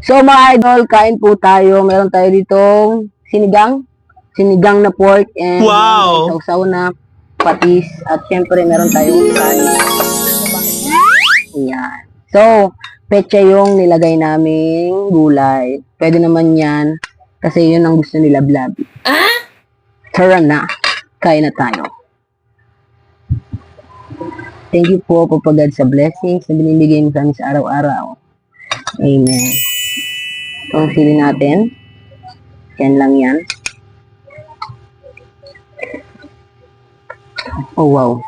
So mga idol, kain po tayo. Meron tayo ditong sinigang na pork and meron tayong sausaw na patis at syempre meron tayong kanin. Ayan. So, pecha yung nilagay naming gulay. Pwede naman yan kasi yun ang gusto nila Blab. Tara na. Kain na tayo. Thank you po, Papa God, sa blessings na binibigay mo sa amin sa araw-araw. Amen. So, ang sili natin. Yan lang yan. Oh, wow.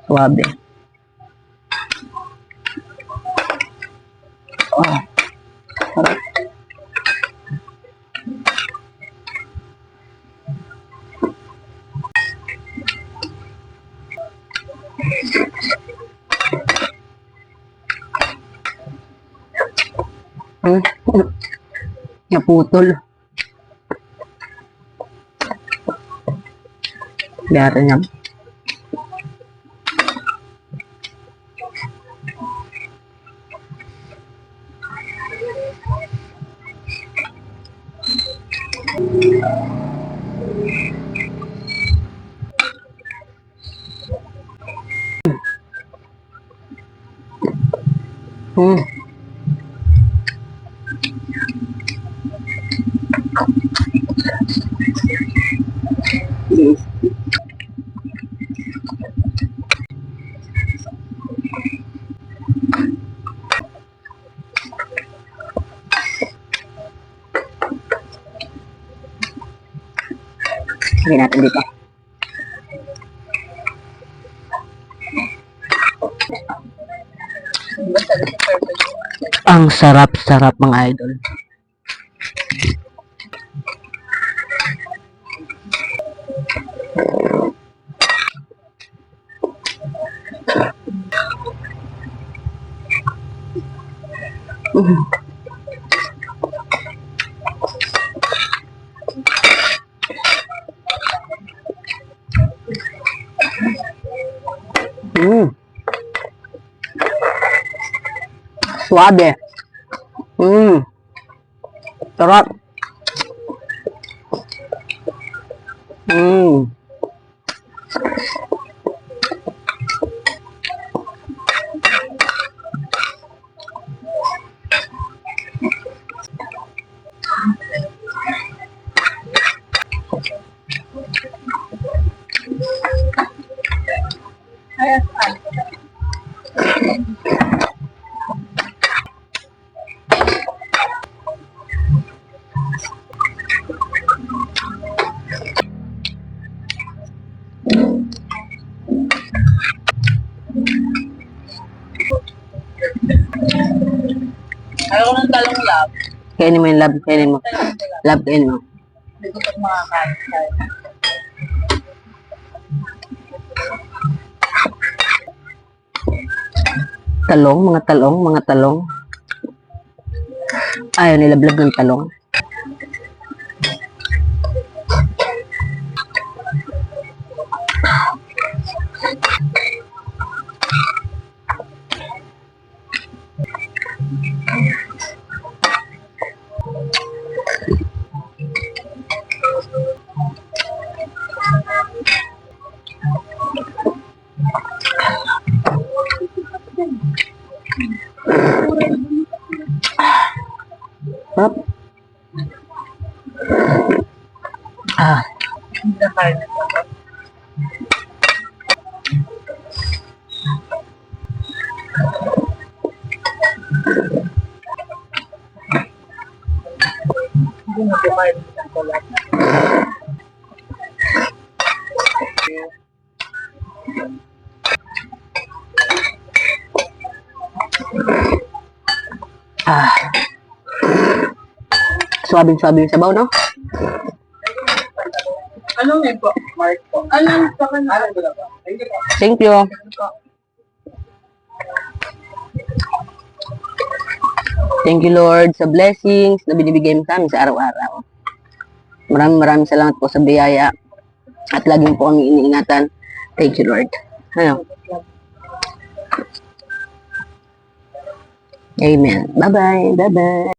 Suwabe. Oh, sarap. Naputol. Yara niya. Lagyan natin dito. Ang sarap-sarap mga idol. Suabe. Sarap. Ayaw ko ng talong lab. Kainin mo yung lab. Kainin mo. Lab, kainin mo. Hindi ko pag makakain. Talong, mga talong. Ayaw nilablab ng talong. Sarap. Hindi na kain na ito. Hindi na kumain ng talong. Suwabing-suwabe yung sabaw, no? Anong name po? Mark po. Anong pa ka na? Thank you. Thank you, Lord, sa blessings na binibigay mo sa amin sa araw-araw. Maraming salamat po sa biyaya at laging po kami iniingatan. Thank you, Lord. Ano? Amen. Bye-bye. Bye-bye.